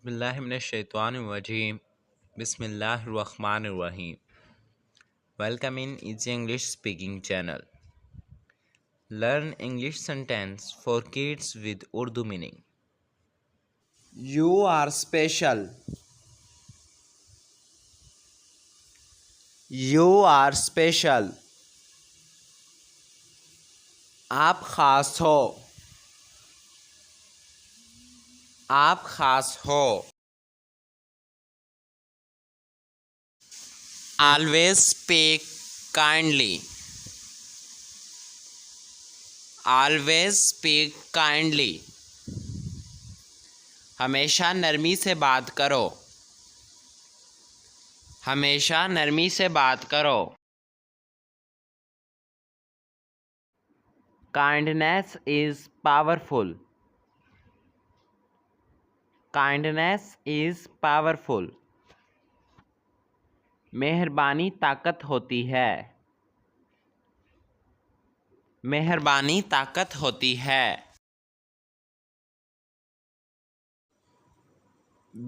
Bismillahirrahmanirrahim. Bismillahirrahmanirrahim. Welcome in Easy English Speaking channel. Learn English sentence for kids with Urdu meaning. You are special. You are special. आप खास हो. आप खास हो. Always speak kindly. Always speak kindly. हमेशा नरमी से बात करो. हमेशा नरमी से बात करो. Kindness is powerful. Kindness is powerful. मेहरबानी ताकत होती है. मेहरबानी ताकत होती है.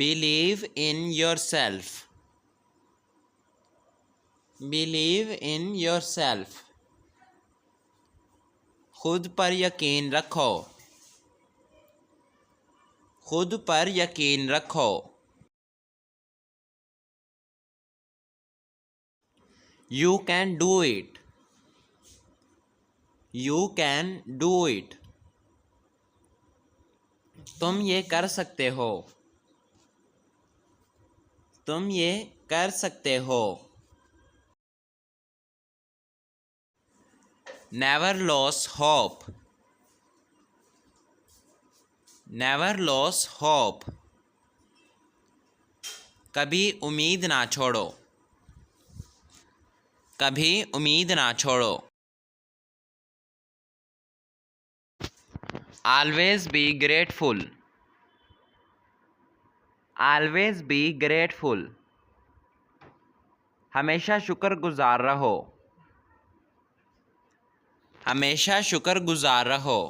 Believe in yourself. Believe in yourself. खुद पर यकीन रखो. खुद पर यकीन रखो. You can do it. You can do it. तुम ये कर सकते हो. तुम ये कर सकते हो. Never lose hope. Never lose hope. कभी उम्मीद ना छोड़ो. कभी उम्मीद ना छोड़ो. Always be grateful. Always be grateful. हमेशा शुक्रगुजार रहो. हमेशा शुक्रगुजार रहो.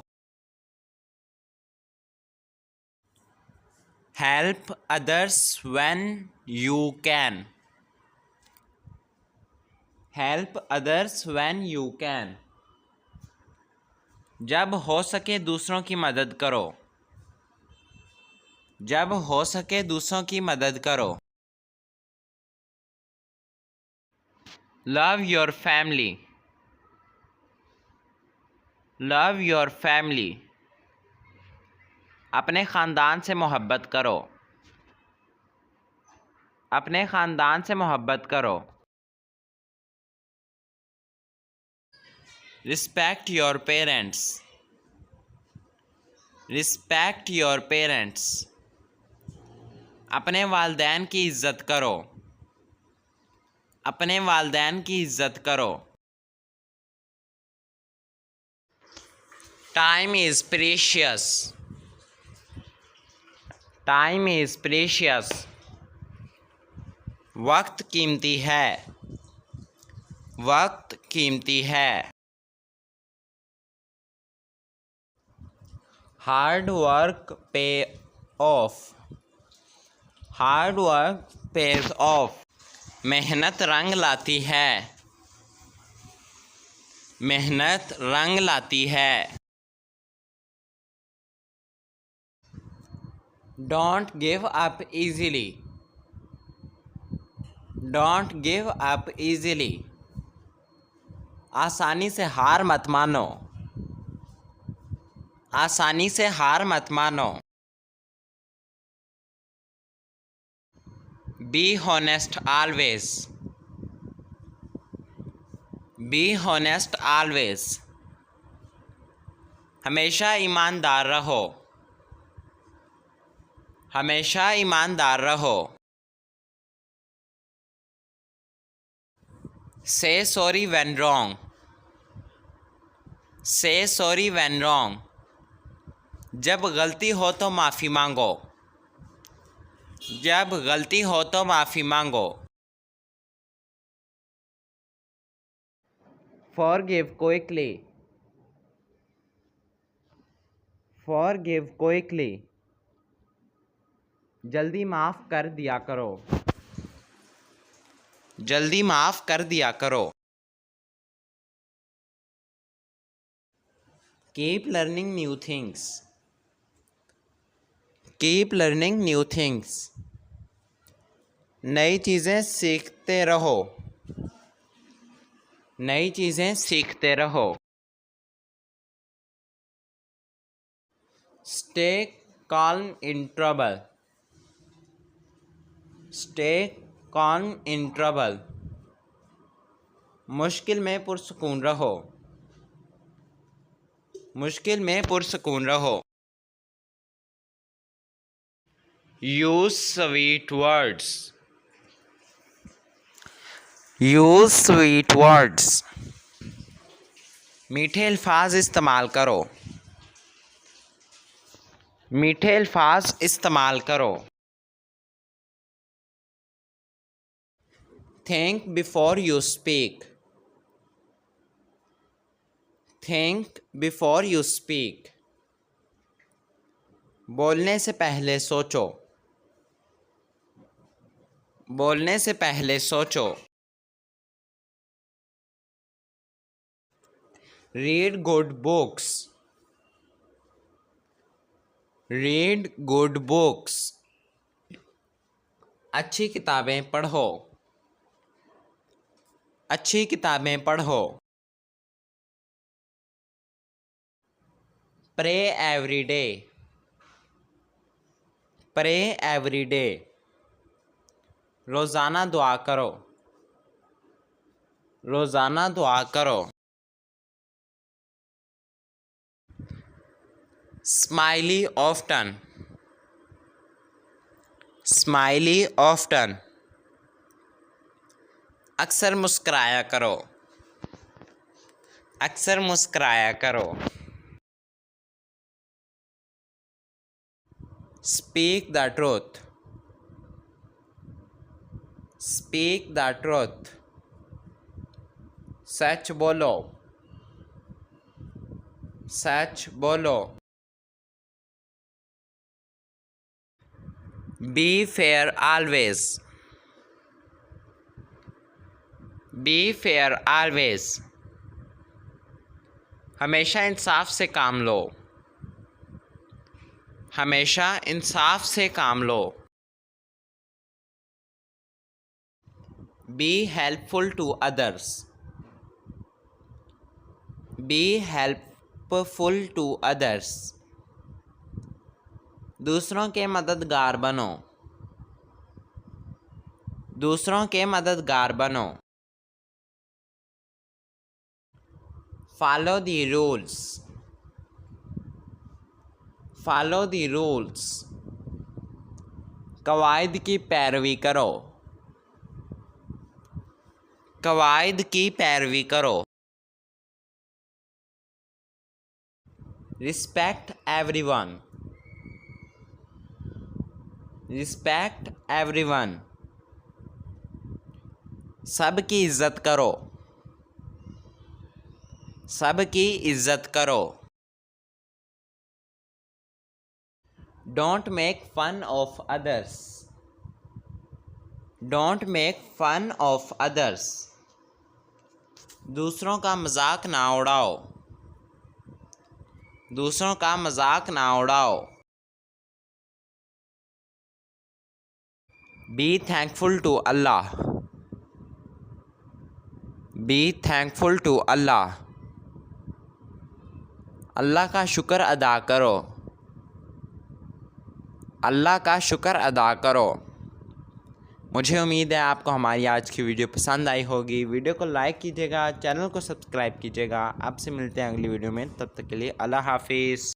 Help others when you can. Help others when you can. जब हो सके दूसरों की मदद करो. जब हो सके दूसरों की मदद करो. Love your family. Love your family. अपने ख़ानदान से मोहब्बत करो. अपने ख़ानदान से मोहब्बत करो. Respect your parents. Respect your parents. अपने वालिदैन की इज़्ज़त करो. अपने वालिदैन की इज़्ज़त करो. Time is precious. Time is precious. वक्त कीमती है. वक्त कीमती है. Hard work pay off. Hard work pays off. मेहनत रंग लाती है. मेहनत रंग लाती है. Don't give up easily. Don't give up easily. आसानी से हार मत मानो. आसानी से हार मत मानो. Be honest always. Be honest always. हमेशा ईमानदार रहो. हमेशा ईमानदार रहो. Say sorry when wrong. Say sorry when wrong. जब गलती हो तो माफ़ी मांगो. जब गलती हो तो माफ़ी मांगो. Forgive quickly. Forgive quickly. जल्दी माफ़ कर दिया करो। जल्दी माफ़ कर दिया करो। Keep learning new things. Keep learning new things. नई चीज़ें सीखते रहो। नई चीज़ें सीखते रहो। Stay calm in trouble. Stay calm in trouble. मुश्किल में पुरसुकून रहो। मुश्किल में पुरसुकून रहो। Use sweet words. Use sweet words. मीठे अल्फाज इस्तेमाल करो। मीठे अल्फाज इस्तेमाल करो। Think before you speak. Think before you speak. बोलने से पहले सोचो। बोलने से पहले सोचो। Read good books. Read good books. अच्छी किताबें पढ़ो। अच्छी किताबें पढ़ो। Pray every day. Pray every day. रोज़ाना दुआ करो। रोज़ाना दुआ करो। Smiley often. Smiley often. अक्सर मुस्कुराया करो। अक्सर मुस्कुराया करो। Speak the truth. Speak the truth. सच बोलो। सच बोलो। Be fair always. Be fair always. हमेशा इंसाफ से काम लो। हमेशा इंसाफ से काम लो। Be helpful to others. Be helpful to others. दूसरों के मददगार बनो। दूसरों के मददगार बनो। Follow the rules. Follow the rules. कवायद की पैरवी करो। कवायद की पैरवी करो। Respect everyone. Respect everyone. सबकी इज्जत करो। सबकी इज्जत करो। Don't make fun of others. Don't make fun of others. दूसरों का मजाक ना उड़ाओ। दूसरों का मजाक ना उड़ाओ। Be thankful to Allah. Be thankful to Allah. Allah का शुक्र अदा करो। अल्लाह का शुक्र अदा करो। मुझे उम्मीद है आपको हमारी आज की वीडियो पसंद आई होगी। वीडियो को लाइक कीजिएगा, चैनल को सब्सक्राइब कीजिएगा। आपसे मिलते हैं अगली वीडियो में, तब तक के लिए अल्लाह हाफिज़।